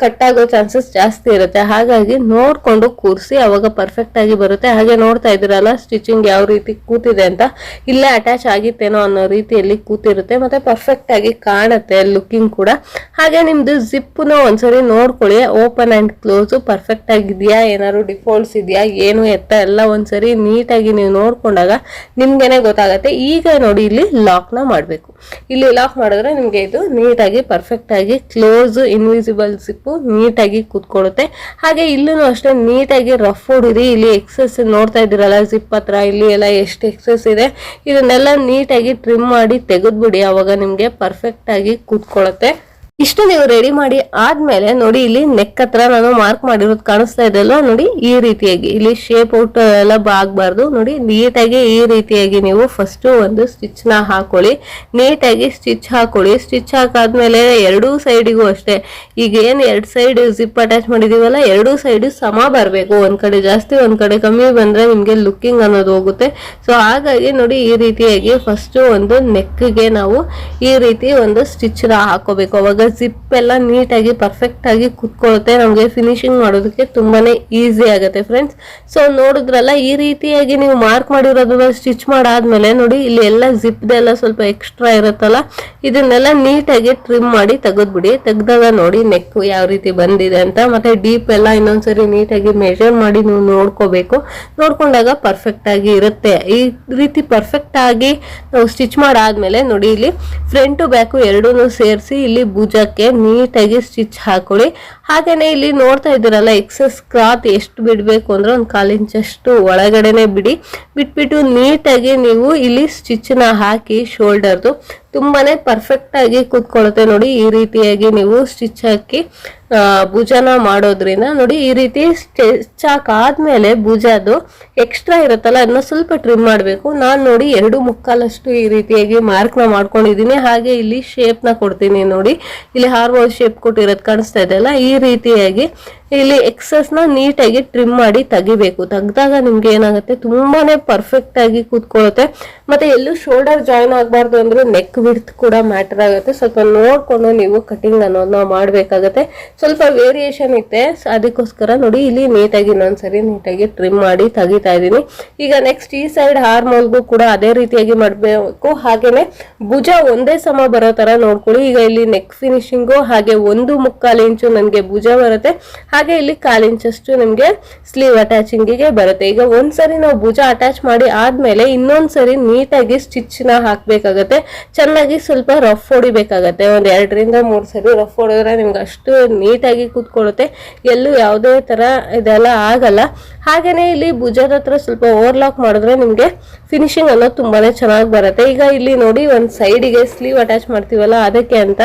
ಕಟ್ ಆಗೋ ಚಾನ್ಸಸ್ ಜಾಸ್ತಿ ಇರುತ್ತೆ. ಹಾಗಾಗಿ ನೋಡ್ಕೊಂಡು ಕೂರಿಸಿ, ಅವಾಗ ಪರ್ಫೆಕ್ಟ್ ಆಗಿ ಬರುತ್ತೆ. ಹಾಗೆ ನೋಡ್ತಾ ಇದ್ದೀರಲ್ಲ ಸ್ಟಿಚಿಂಗ್ ಯಾವ ರೀತಿ ಕೂತಿದೆ ಅಂತ, ಇಲ್ಲೇ ಅಟ್ಯಾಚ್ ಆಗಿತ್ತೇನೋ ಅನ್ನೋ ರೀತಿಯಲ್ಲಿ ಕೂತಿರುತ್ತೆ, ಮತ್ತೆ ಪರ್ಫೆಕ್ಟ್ ಆಗಿ ಕಾಣುತ್ತೆ ಲುಕಿಂಗ್ ಕೂಡ. ಹಾಗೆ ನಿಮ್ದು ಜಿಪ್ ನ ಒಂದ್ಸರಿ ನೋಡ್ಕೊಳ್ಳಿ, ಓಪನ್ ಅಂಡ್ ಕ್ಲೋಸ್ ಪರ್ಫೆಕ್ಟ್ ಆಗಿದೆಯಾ, ಏನಾದ್ರು ಡಿಫಾಲ್ಟ್ಸ್ ಇದೆಯಾ, ಏನು ಎತ್ತ ಎಲ್ಲ ಒಂದ್ಸರಿ ನೀಟಾಗಿ ನೀವು ನೋಡ್ಕೊಂಡಾಗ ನಿಮ್ಗೆನೆ ಗೊತ್ತಾಗತ್ತೆ. ಈಗ ನೋಡಿ ಇಲ್ಲಿ ಲಾಕ್ ನ ಮಾಡ್ಬೇಕು. ಇಲ್ಲಿ ಲಾಕ್ ಮಾಡಿದ್ರೆ ನಿಮ್ಗೆ ಇದು ನೀಟಾಗಿ ಪರ್ಫೆಕ್ಟ್ ಆಗಿ ಕ್ಲೋಸ್ ಇನ್ವಿಸಿಬಲ್ ಜಿಪ್ ನೀಟಾಗಿ ಕೂತ್ಕೊಳ್ಳುತ್ತೆ. ಹಾಗೆ ಇಲ್ಲೂ ಅಷ್ಟೇ ನೀಟಾಗಿ ರಫ್ ಹೊಡಿರಿ. ಇಲ್ಲಿ ಎಕ್ಸೆಸ್ ನೋಡ್ತಾ ಇದ್ದೀರಲ್ಲ ಜಿಪ್ ಹತ್ರ, ಇಲ್ಲಿ ಎಲ್ಲ ಎಷ್ಟು ಎಕ್ಸೆಸ್ ಇದೆ ಇದನ್ನೆಲ್ಲ ನೀಟಾಗಿ ಟ್ರಿಮ್ ಮಾಡಿ ತೆಗೆದ್ಬಿಡಿ, ಅವಾಗ ನಿಮ್ಗೆ ಪರ್ಫೆಕ್ಟ್ ಆಗಿ ಕೂತ್ಕೊಳ್ಳುತ್ತೆ. ಇಷ್ಟು ನೀವು ರೆಡಿ ಮಾಡಿ ಆದ್ಮೇಲೆ ನೋಡಿ ಇಲ್ಲಿ ನೆಕ್ ಹತ್ರ ನಾನು ಮಾರ್ಕ್ ಮಾಡಿರೋದು ಕಾಣಿಸ್ತಾ ಇದೆಲ್ಲ, ನೋಡಿ ಈ ರೀತಿಯಾಗಿ ಇಲ್ಲಿ ಶೇಪ್ ಔಟ್ ಎಲ್ಲ ಆಗ್ಬಾರ್ದು. ನೋಡಿ ನೀಟಾಗಿ ಈ ರೀತಿಯಾಗಿ ನೀವು ಫಸ್ಟ್ ಒಂದು ಸ್ಟಿಚ್ ನ ಹಾಕೊಳ್ಳಿ, ನೀಟಾಗಿ ಸ್ಟಿಚ್ ಹಾಕೊಳ್ಳಿ. ಸ್ಟಿಚ್ ಹಾಕಾದ್ಮೇಲೆ ಎರಡೂ ಸೈಡಿಗೂ ಅಷ್ಟೇ, ಈಗ ಏನ್ 2 ಸೈಡ್ ಜಿಪ್ ಅಟ್ಯಾಚ್ ಮಾಡಿದೀವಲ್ಲ ಎರಡೂ ಸೈಡ್ ಸಮ ಬರಬೇಕು. ಒಂದ್ ಕಡೆ ಜಾಸ್ತಿ ಒಂದ್ ಕಡೆ ಕಮ್ಮಿ ಬಂದ್ರೆ ನಿಮ್ಗೆ ಲುಕಿಂಗ್ ಅನ್ನೋದು ಹೋಗುತ್ತೆ. ಸೊ ಹಾಗಾಗಿ ನೋಡಿ ಈ ರೀತಿಯಾಗಿ ಫಸ್ಟ್ ಒಂದು ನೆಕ್ಗೆ ನಾವು ಈ ರೀತಿ ಒಂದು ಸ್ಟಿಚ್ ನ ಹಾಕೋಬೇಕು, ಅವಾಗ ಜಿಪ್ ಎಲ್ಲ ನೀಟಾಗಿ ಪರ್ಫೆಕ್ಟ್ ಆಗಿ ಕುತ್ಕೊಳ್ಳುತ್ತೆ. ನಮ್ಗೆ ಫಿನಿಶಿಂಗ್ ಮಾಡೋದಕ್ಕೆ ತುಂಬಾನೇ ಈಸಿ ಆಗುತ್ತೆ ಫ್ರೆಂಡ್ಸ್. ಸೊ ನೋಡಿದ್ರಲ್ಲ ಈ ರೀತಿಯಾಗಿ ನೀವು ಮಾರ್ಕ್ ಮಾಡಿರೋದನ್ನ ಸ್ಟಿಚ್ ಮಾಡಾದ್ಮೇಲೆ ನೋಡಿ ಇಲ್ಲಿ ಎಲ್ಲ ಜಿಪ್ದೆಲ್ಲ ಸ್ವಲ್ಪ ಎಕ್ಸ್ಟ್ರಾ ಇರುತ್ತಲ್ಲ ಇದನ್ನೆಲ್ಲ ನೀಟಾಗಿ ಟ್ರಿಮ್ ಮಾಡಿ ತೆಗೆದ್ಬಿಡಿ. ತೆಗ್ದಾಗ ನೋಡಿ ನೆಕ್ ಯಾವ ರೀತಿ ಬಂದಿದೆ ಅಂತ, ಮತ್ತೆ ಡೀಪ್ ಎಲ್ಲ ಇನ್ನೊಂದ್ಸರಿ ನೀಟಾಗಿ ಮೆಜರ್ ಮಾಡಿ ನೀವು ನೋಡ್ಕೋಬೇಕು. ನೋಡ್ಕೊಂಡಾಗ ಪರ್ಫೆಕ್ಟ್ ಆಗಿ ಇರುತ್ತೆ. ಈ ರೀತಿ ಪರ್ಫೆಕ್ಟ್ ಆಗಿ ನಾವು ಸ್ಟಿಚ್ ಮಾಡಾದ್ಮೇಲೆ ನೋಡಿ ಇಲ್ಲಿ ಫ್ರಂಟ್ ಬ್ಯಾಕ್ ಎರಡೂ ಸೇರಿಸಿ ಇಲ್ಲಿ ಭುಜಕ್ಕೆ ನೀಟಾಗಿ ಸ್ಟಿಚ್ ಹಾಕೊಳ್ಳಿ. ಹಾಗೇನೆ ಇಲ್ಲಿ ನೋಡ್ತಾ ಇದ್ದೀರಲ್ಲ ಎಕ್ಸೆಸ್ ಕ್ಲಾತ್ ಎಷ್ಟು ಬಿಡ್ಬೇಕು ಅಂದ್ರೆ 1/4 ಇಂಚ್ ಅಷ್ಟು ಒಳಗಡೆನೆ ಬಿಟ್ಬಿಟ್ಟು ನೀಟಾಗಿ ನೀವು ಇಲ್ಲಿ ಸ್ಟಿಚ್ ನ ಹಾಕಿ ಶೋಲ್ಡರ್ದು ತುಂಬಾನೇ ಪರ್ಫೆಕ್ಟ್ ಆಗಿ ಕೂತ್ಕೊಳ್ಳುತ್ತೆ. ನೋಡಿ ಈ ರೀತಿಯಾಗಿ ನೀವು ಸ್ಟಿಚ್ ಹಾಕಿ ಭುಜನ ಮಾಡೋದ್ರಿಂದ ನೋಡಿ ಈ ರೀತಿ ಸ್ಟಿಚ್ ಹಾಕಾದ್ಮೇಲೆ ಭುಜದು ಎಕ್ಸ್ಟ್ರಾ ಇರುತ್ತಲ್ಲ ಅದನ್ನ ಸ್ವಲ್ಪ ಟ್ರಿಮ್ ಮಾಡಬೇಕು. ನಾನು ನೋಡಿ 2.25 ಈ ರೀತಿಯಾಗಿ ಮಾರ್ಕ್ ನ ಮಾಡ್ಕೊಂಡಿದ್ದೀನಿ. ಹಾಗೆ ಇಲ್ಲಿ ಶೇಪ್ ನ ಕೊಡ್ತೀನಿ. ನೋಡಿ ಇಲ್ಲಿ ಹಾರ್ಮೋನ್ ಶೇಪ್ ಕೊಟ್ಟಿರೋದು ಕಾಣಿಸ್ತಾ ಇದೆಯಲ್ಲ, ಈ ರೀತಿಯಾಗಿ ಇಲ್ಲಿ ಎಕ್ಸಸ್ ನ ನೀಟಾಗಿ ಟ್ರಿಮ್ ಮಾಡಿ ತೆಗಿಬೇಕು. ತೆಗ್ದಾಗ ನಿಮ್ಗೆ ಏನಾಗುತ್ತೆ ತುಂಬಾನೇ ಪರ್ಫೆಕ್ಟ್ ಆಗಿ ಕೂತ್ಕೊಳ್ಳುತ್ತೆ. ಮತ್ತೆ ಎಲ್ಲೂ ಶೋಲ್ಡರ್ ಜಾಯಿನ್ ಆಗ್ಬಾರ್ದು ಅಂದ್ರೆ ನೆಕ್ ವಿಡ್ತ್ ಕೂಡ ಮ್ಯಾಟರ್ ಆಗುತ್ತೆ. ಸ್ವಲ್ಪ ನೋಡ್ಕೊಂಡು ನೀವು ಕಟಿಂಗ್ ಅನ್ನೋದನ್ನ ಮಾಡ್ಬೇಕಾಗತ್ತೆ. ಸ್ವಲ್ಪ ವೇರಿಯೇಷನ್ ಇತ್ತೆ, ಅದಕ್ಕೋಸ್ಕರ ನೋಡಿ ಇಲ್ಲಿ ನೀಟಾಗಿ ಇನ್ನೊಂದ್ಸರಿ ನೀಟಾಗಿ ಟ್ರಿಮ್ ಮಾಡಿ ತೆಗಿತಾ ಇದೀನಿ. ಈಗ ನೆಕ್ಸ್ಟ್ ಈ ಸೈಡ್ ಹಾರ್ಮೋಲ್ಗೂ ಕೂಡ ಅದೇ ರೀತಿಯಾಗಿ ಮಾಡ್ಬೇಕು. ಹಾಗೇನೆ ಭುಜ ಒಂದೇ ಸಮ ಬರೋ ತರ ನೋಡ್ಕೊಳ್ಳಿ. ಈಗ ಇಲ್ಲಿ ನೆಕ್ ಫಿನಿಶಿಂಗು ಹಾಗೆ 1.25 ಇಂಚು ನನ್ಗೆ ಭುಜ ಬರುತ್ತೆ, ಹಾಗೆ ಇಲ್ಲಿ 1/4 ಇಂಚಷ್ಟು ನಿಮ್ಗೆ ಸ್ಲೀವ್ ಅಟ್ಯಾಚಿಂಗ್ ಗೆ ಬರುತ್ತೆ. ಈಗ ಒಂದ್ಸರಿ ನಾವು ಭುಜ ಅಟ್ಯಾಚ್ ಮಾಡಿ ಆದ್ಮೇಲೆ ಇನ್ನೊಂದ್ಸರಿ ನೀಟಾಗಿ ಸ್ಟಿಚ್ ನ ಹಾಕ್ಬೇಕಾಗತ್ತೆ. ಚೆನ್ನಾಗಿ ಸ್ವಲ್ಪ ರಫ್ ಹೊಡಿಬೇಕಾಗತ್ತೆ. 2-3 ಸರಿ ರಫ್ ಹೊಡೆದ್ರೆ ನಿಮ್ಗೆ ಅಷ್ಟು ನೀಟಾಗಿ ಕೂತ್ಕೊಳ್ಳುತ್ತೆ, ಎಲ್ಲೂ ಯಾವುದೇ ತರ ಇದೆಲ್ಲ ಆಗಲ್ಲ. ಹಾಗೇನೆ ಇಲ್ಲಿ ಭುಜದ ಹತ್ರ ಸ್ವಲ್ಪ ಓವರ್ಲಾಕ್ ಮಾಡಿದ್ರೆ ನಿಮ್ಗೆ ಫಿನಿಶಿಂಗ್ ಅನ್ನೋದು ತುಂಬಾನೇ ಚೆನ್ನಾಗಿ ಬರುತ್ತೆ. ಈಗ ಇಲ್ಲಿ ನೋಡಿ ಒಂದ್ ಸೈಡಿಗೆ ಸ್ಲೀವ್ ಅಟ್ಯಾಚ್ ಮಾಡ್ತೀವಲ್ಲ ಅದಕ್ಕೆ ಅಂತ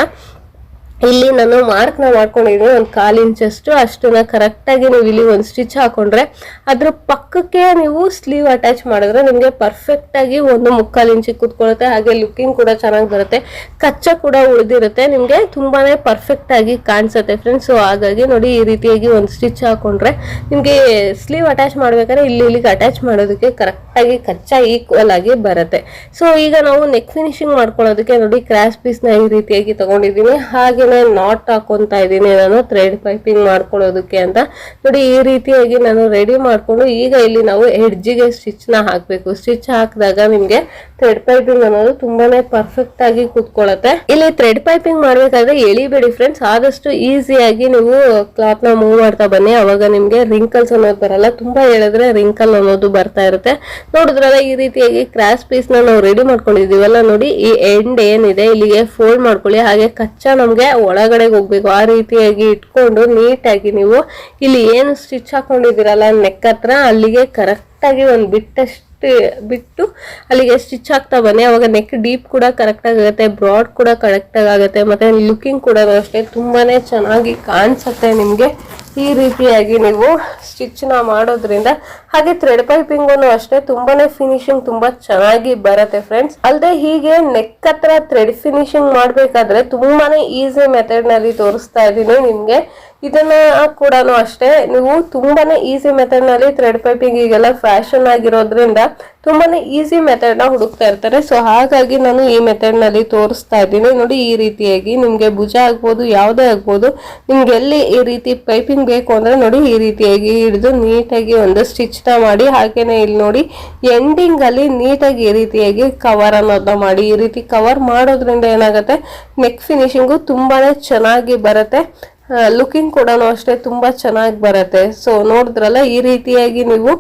ಇಲ್ಲಿ ನಾನು ಮಾರ್ಕ್ನ ಮಾಡ್ಕೊಂಡಿದ್ದೀನಿ ಒಂದು 1/4 ಇಂಚಷ್ಟು. ಅಷ್ಟನ್ನ ಕರೆಕ್ಟಾಗಿ ನೀವು ಇಲ್ಲಿ ಒಂದು ಸ್ಟಿಚ್ ಹಾಕೊಂಡ್ರೆ ಅದ್ರ ಪಕ್ಕಕ್ಕೆ ನೀವು ಸ್ಲೀವ್ ಅಟ್ಯಾಚ್ ಮಾಡಿದ್ರೆ ನಿಮಗೆ ಪರ್ಫೆಕ್ಟಾಗಿ 1/4 ಇಂಚಿಗೆ ಕೂತ್ಕೊಳ್ಳುತ್ತೆ. ಹಾಗೆ ಲುಕಿಂಗ್ ಕೂಡ ಚೆನ್ನಾಗಿ ಬರುತ್ತೆ, ಕಚ್ಚ ಕೂಡ ಉಳಿದಿರುತ್ತೆ, ನಿಮಗೆ ತುಂಬಾನೇ ಪರ್ಫೆಕ್ಟ್ ಆಗಿ ಕಾಣಿಸುತ್ತೆ ಫ್ರೆಂಡ್ಸ್. ಸೊ ಹಾಗಾಗಿ ನೋಡಿ ಈ ರೀತಿಯಾಗಿ ಒಂದು ಸ್ಟಿಚ್ ಹಾಕೊಂಡ್ರೆ ನಿಮಗೆ ಸ್ಲೀವ್ ಅಟ್ಯಾಚ್ ಮಾಡ್ಬೇಕಾದ್ರೆ ಇಲ್ಲಿಗೆ ಅಟ್ಯಾಚ್ ಮಾಡೋದಕ್ಕೆ ಕರೆಕ್ಟಾಗಿ ಕಚ್ಚಾ ಈಕ್ವಲ್ ಆಗಿ ಬರುತ್ತೆ. ಸೊ ಈಗ ನಾವು ನೆಕ್ ಫಿನಿಶಿಂಗ್ ಮಾಡ್ಕೊಳ್ಳೋದಕ್ಕೆ ನೋಡಿ ಕ್ರಾಸ್ ಪೀಸ್ನ ಈ ರೀತಿಯಾಗಿ ತಗೊಂಡಿದ್ದೀನಿ. ಹಾಗೆ ನಾಟ್ ಹಾಕೊಂತಾ ಇದ್ದೀನಿ ನಾನು ಥ್ರೆಡ್ ಪೈಪಿಂಗ್ ಮಾಡ್ಕೊಳ್ಳೋದಕ್ಕೆ ಅಂತ. ನೋಡಿ ಈ ರೀತಿಯಾಗಿ ನಾನು ರೆಡಿ ಮಾಡ್ಕೊಂಡು ಈಗ ಇಲ್ಲಿ ನಾವು ಎಡ್ಜಿಗೆ ಸ್ಟಿಚ್ ನ ಹಾಕ್ಬೇಕು. ಸ್ಟಿಚ್ ಹಾಕಿದಾಗ ನಿಮ್ಗೆ ಥ್ರೆಡ್ ಪೈಪಿಂಗ್ ಅನ್ನೋದು ತುಂಬಾನೇ ಪರ್ಫೆಕ್ಟ್ ಆಗಿ ಕೂತ್ಕೊಳ್ಳುತ್ತೆ. ಇಲ್ಲಿ ಥ್ರೆಡ್ ಪೈಪಿಂಗ್ ಮಾಡ್ಬೇಕಾದ್ರೆ ಎಳಿಬೇಡಿ ಫ್ರೆಂಡ್ಸ್, ಆದಷ್ಟು ಈಸಿಯಾಗಿ ನೀವು ಕ್ಲಾತ್ ನ ಮೂವ್ ಮಾಡ್ತಾ ಬನ್ನಿ, ಅವಾಗ ನಿಮ್ಗೆ ರಿಂಕಲ್ಸ್ ಅನ್ನೋದು ಬರಲ್ಲ. ತುಂಬಾ ಹೇಳಿದ್ರೆ ರಿಂಕಲ್ ಅನ್ನೋದು ಬರ್ತಾ ಇರುತ್ತೆ. ನೋಡಿದ್ರಲ್ಲ ಈ ರೀತಿಯಾಗಿ ಕ್ರಾಸ್ ಪೀಸ್ ನಾವು ರೆಡಿ ಮಾಡ್ಕೊಂಡಿದೀವಲ್ಲ, ನೋಡಿ ಈ ಎಂಡ್ ಏನಿದೆ ಇಲ್ಲಿಗೆ ಫೋಲ್ಡ್ ಮಾಡ್ಕೊಳ್ಳಿ. ಹಾಗೆ ಕಚ್ಚಾ ನಮ್ಗೆ ಒಳಗಡೆ ಹೋಗ್ಬೇಕು. ಆ ರೀತಿಯಾಗಿ ಇಟ್ಕೊಂಡು ನೀಟಾಗಿ ನೀವು ಇಲ್ಲಿ ಏನು ಸ್ಟಿಚ್ ಹಾಕೊಂಡಿದ್ದೀರಲ್ಲ ನೆಕ್ ಹತ್ರ ಅಲ್ಲಿಗೆ ಕರೆಕ್ಟ್ ಆಗಿ ಒಂದು ಬಿಟ್ಟು ಅಲ್ಲಿಗೆ ಸ್ಟಿಚ್ ಹಾಕ್ತಾ ಬನ್ನಿ. ಅವಾಗ ನೆಕ್ ಡೀಪ್ ಕೂಡ ಕರೆಕ್ಟ್ ಆಗುತ್ತೆ, ಬ್ರಾಡ್ ಕೂಡ ಕರೆಕ್ಟ್ ಆಗುತ್ತೆ, ಮತ್ತೆ ಲುಕಿಂಗ್ ಕೂಡ ಅಷ್ಟೇ ತುಂಬಾನೇ ಚೆನ್ನಾಗಿ ಕಾಣಿಸುತ್ತೆ ನಿಮ್ಗೆ. ಈ ರೀತಿಯಾಗಿ ನೀವು ಸ್ಟಿಚ್ ನ ಮಾಡೋದ್ರಿಂದ ಹಾಗೆ ಥ್ರೆಡ್ ಪೈಪಿಂಗ್ ಅಷ್ಟೇ ತುಂಬಾನೇ ಫಿನಿಶಿಂಗ್ ತುಂಬಾ ಚೆನ್ನಾಗಿ ಬರುತ್ತೆ ಫ್ರೆಂಡ್ಸ್. ಅಲ್ಲದೆ ಹೀಗೆ ನೆಕ್ ಹತ್ರ ಥ್ರೆಡ್ ಫಿನಿಶಿಂಗ್ ಮಾಡ್ಬೇಕಾದ್ರೆ ತುಂಬಾನೇ ಈಸಿ ಮೆಥಡ್ ನಲ್ಲಿ ತೋರಿಸ್ತಾ ಇದ್ದೀನಿ ನಿಮ್ಗೆ. ಇದನ್ನ ಕೂಡ ಅಷ್ಟೇ ನೀವು ತುಂಬಾನೇ ಈಸಿ ಮೆಥಡ್ ನಲ್ಲಿ ಥ್ರೆಡ್ ಪೈಪಿಂಗ್ ಈಗೆಲ್ಲ ಫ್ಯಾಷನ್ ಆಗಿರೋದ್ರಿಂದ ತುಂಬಾನೇ ಈಸಿ ಮೆಥಡ್ ನ ಹುಡುಕ್ತಾ ಇರ್ತಾರೆ. ಸೊ ಹಾಗಾಗಿ ನಾನು ಈ ಮೆಥಡ್ ನಲ್ಲಿ ತೋರಿಸ್ತಾ ಇದ್ದೀನಿ. ನೋಡಿ ಈ ರೀತಿಯಾಗಿ ನಿಮ್ಗೆ ಭುಜ ಆಗ್ಬೋದು, ಯಾವುದೇ ಆಗ್ಬೋದು, ನಿಮ್ಗೆ ಎಲ್ಲಿ ಈ ರೀತಿ ಪೈಪಿಂಗ್ ಬೇಕು ಅಂದ್ರೆ ನೋಡಿ ಈ ರೀತಿಯಾಗಿ ಹಿಡಿದು ನೀಟಾಗಿ ಒಂದು ಸ್ಟಿಚ್ ನ ಮಾಡಿ. ಹಾಗೇನೆ ಇಲ್ಲಿ ನೋಡಿ ಎಂಡಿಂಗ್ ಅಲ್ಲಿ ನೀಟಾಗಿ ಈ ರೀತಿಯಾಗಿ ಕವರ್ ಅನ್ನೋದನ್ನ ಮಾಡಿ. ಈ ರೀತಿ ಕವರ್ ಮಾಡೋದ್ರಿಂದ ಏನಾಗುತ್ತೆ ನೆಕ್ ಫಿನಿಶಿಂಗು ತುಂಬಾನೇ ಚೆನ್ನಾಗಿ ಬರುತ್ತೆ, ಲುಕಿಂಗ್ ಕೂಡ ಅಷ್ಟೇ ತುಂಬಾ ಚೆನ್ನಾಗಿ ಬರುತ್ತೆ. ಸೊ ನೋಡಿದ್ರಲ್ಲ ಈ ರೀತಿಯಾಗಿ ನೀವು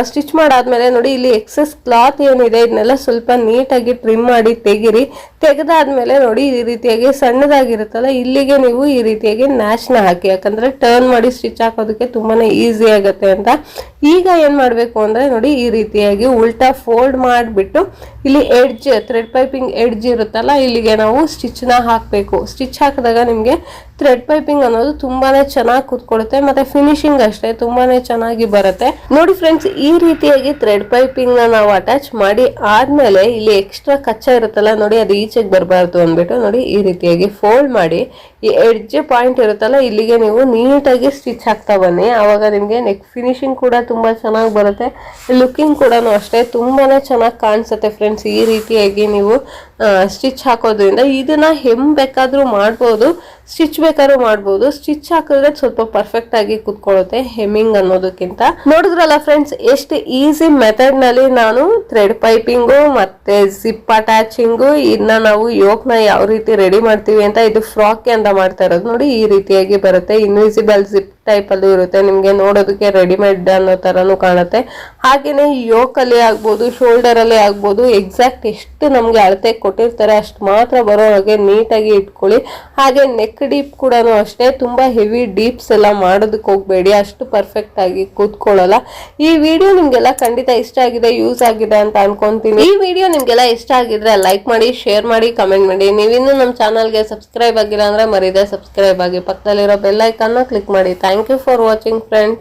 ಸ್ಟಿಚ್ ಮಾಡಾದ್ಮೇಲೆ ನೋಡಿ ಇಲ್ಲಿ ಎಕ್ಸೆಸ್ ಕ್ಲಾತ್ ಏನಿದೆ ಇದನ್ನೆಲ್ಲ ಸ್ವಲ್ಪ ನೀಟಾಗಿ ಟ್ರಿಮ್ ಮಾಡಿ ತೆಗಿರಿ. ತೆಗೆದಾದ್ಮೇಲೆ ನೋಡಿ ಈ ರೀತಿಯಾಗಿ ಸಣ್ಣದಾಗಿರುತ್ತಲ್ಲ ಇಲ್ಲಿಗೆ ನೀವು ಈ ರೀತಿಯಾಗಿ ನ್ಯಾಚ್ನ ಹಾಕಿ, ಯಾಕಂದ್ರೆ ಟರ್ನ್ ಮಾಡಿ ಸ್ಟಿಚ್ ಹಾಕೋದಕ್ಕೆ ತುಂಬಾನೇ ಈಸಿ ಆಗುತ್ತೆ ಅಂತ. ಈಗ ಏನ್ ಮಾಡ್ಬೇಕು ಅಂದ್ರೆ ನೋಡಿ ಈ ರೀತಿಯಾಗಿ ಉಲ್ಟಾ ಫೋಲ್ಡ್ ಮಾಡಿಬಿಟ್ಟು ಇಲ್ಲಿ ಎಡ್ಜ್ ಥ್ರೆಡ್ ಪೈಪಿಂಗ್ ಎಡ್ಜ್ ಇರುತ್ತಲ್ಲ ಇಲ್ಲಿಗೆ ನಾವು ಸ್ಟಿಚ್ ನ ಹಾಕ್ಬೇಕು. ಸ್ಟಿಚ್ ಹಾಕಿದಾಗ ನಿಮ್ಗೆ ಥ್ರೆಡ್ ಪೈಪಿಂಗ್ ಅನ್ನೋದು ತುಂಬಾನೇ ಚೆನ್ನಾಗಿ ಕೂತ್ಕೊಳ್ಳುತ್ತೆ, ಮತ್ತೆ ಫಿನಿಶಿಂಗ್ ಅಷ್ಟೇ ತುಂಬಾನೇ ಚೆನ್ನಾಗಿ ಬರುತ್ತೆ. ನೋಡಿ ಫ್ರೆಂಡ್ಸ್ ಈ ರೀತಿಯಾಗಿ ಥ್ರೆಡ್ ಪೈಪಿಂಗ್ ನ ನಾವು ಅಟ್ಯಾಚ್ ಮಾಡಿ ಆದ್ಮೇಲೆ ಇಲ್ಲಿ ಎಕ್ಸ್ಟ್ರಾ ಕಚ್ಚಾ ಇರುತ್ತಲ್ಲ ನೋಡಿ ಅದು ಈಚೆಗೆ ಬರಬಾರ್ದು ಅಂದ್ಬಿಟ್ಟು ನೋಡಿ ಈ ರೀತಿಯಾಗಿ ಫೋಲ್ಡ್ ಮಾಡಿ ಈ ಎಡ್ಜ್ ಪಾಯಿಂಟ್ ಇರುತ್ತಲ್ಲ ಇಲ್ಲಿಗೆ ನೀವು ನೀಟಾಗಿ ಸ್ಟಿಚ್ ಹಾಕ್ತಾ ಬನ್ನಿ. ಆವಾಗ ನಿಮ್ಗೆ ನೆಕ್ ಫಿನಿಶಿಂಗ್ ಕೂಡ ತುಂಬಾ ಚೆನ್ನಾಗಿ ಬರುತ್ತೆ, ಲುಕಿಂಗ್ ಕೂಡ ಅಷ್ಟೇ ತುಂಬಾನೇ ಚೆನ್ನಾಗಿ ಕಾಣಿಸುತ್ತೆ ಫ್ರೆಂಡ್ಸ್. ಈ ರೀತಿಯಾಗಿ ನೀವು ಸ್ಟಿಚ್ ಹಾಕೋದ್ರಿಂದ ಇದನ್ನ ಬೇಕಾದ್ರೂ ಮಾಡ್ಬೋದು, ಸ್ಟಿಚ್ ಬೇಕಾದ್ರೂ ಮಾಡ್ಬೋದು. ಸ್ಟಿಚ್ ಹಾಕಿದ್ರೆ ಸ್ವಲ್ಪ ಪರ್ಫೆಕ್ಟ್ ಆಗಿ ಕುತ್ಕೊಳ್ಳುತ್ತೆ ಹೆಮ್ಮಿಂಗ್ ಅನ್ನೋದಕ್ಕಿಂತ. ನೋಡಿದ್ರಲ್ಲ ಫ್ರೆಂಡ್ಸ್ ಎಷ್ಟು ಈಸಿ ಮೆಥಡ್ ನಲ್ಲಿ ನಾನು ಥ್ರೆಡ್ ಪೈಪಿಂಗು ಮತ್ತೆ ಜಿಪ್ ಅಟ್ಯಾಚಿಂಗು ಇದನ್ನ ನಾವು ಯೋಕ್ನ ಯಾವ ರೀತಿ ರೆಡಿ ಮಾಡ್ತೀವಿ ಅಂತ. ಇದು ಫ್ರಾಕ್ ಅಂತ ಮಾಡ್ತಾ ಇರೋದು ನೋಡಿ ಈ ರೀತಿಯಾಗಿ ಬರುತ್ತೆ. ಇನ್ವಿಸಿಬಲ್ ಜಿಪ್ ಟೈಪ್ ಅಲ್ಲಿ ಇರುತ್ತೆ, ನಿಮ್ಗೆ ನೋಡೋದಕ್ಕೆ ರೆಡಿಮೇಡ್ ಅನ್ನೋ ತರನು ಕಾಣುತ್ತೆ. ಹಾಗೇನೆ ಯೋಕ್ ಅಲ್ಲಿ ಆಗ್ಬೋದು, ಶೋಲ್ಡರ್ ಅಲ್ಲಿ ಆಗ್ಬೋದು, ಎಕ್ಸಾಕ್ಟ್ ಎಷ್ಟು ನಮ್ಗೆ ಅಳತೆ ಕೊಟ್ಟಿರ್ತಾರೆ ಅಷ್ಟು ಮಾತ್ರ ಬರೋ ಹಾಗೆ ನೀಟಾಗಿ ಇಟ್ಕೊಳ್ಳಿ. ಹಾಗೆ ನೆಕ್ ಡೀಪ್ ಕೂಡ ಅಷ್ಟೇ ತುಂಬಾ ಹೆವಿ ಡೀಪ್ಸ್ ಎಲ್ಲ ಮಾಡೋದಕ್ಕೆ ಹೋಗ್ಬೇಡಿ, ಅಷ್ಟು ಪರ್ಫೆಕ್ಟ್ ಆಗಿ ಕೂತ್ಕೊಳ್ಳಲ್ಲ. ಈ ವಿಡಿಯೋ ನಿಮ್ಗೆಲ್ಲ ಖಂಡಿತ ಇಷ್ಟ ಆಗಿದೆ, ಯೂಸ್ ಆಗಿದೆ ಅಂತ ಅನ್ಕೊಂತೀನಿ. ಈ ವಿಡಿಯೋ ನಿಮ್ಗೆಲ್ಲ ಇಷ್ಟ ಆಗಿದ್ರೆ ಲೈಕ್ ಮಾಡಿ, ಶೇರ್ ಮಾಡಿ, ಕಮೆಂಟ್ ಮಾಡಿ. ನೀವಿನ್ನೂ ನಮ್ಮ ಚಾನಲ್ಗೆ ಸಬ್ಸ್ಕ್ರೈಬ್ ಆಗಿಲ್ಲ ಅಂದ್ರೆ ಮರಿದೆ ಸಬ್ಸ್ಕ್ರೈಬ್ ಆಗಿ, ಪಕ್ಕದಲ್ಲಿರೋ ಬೆಲ್ ಐಕಾನ್ ನ ಕ್ಲಿಕ್ ಮಾಡಿ. Thank you for watching friends.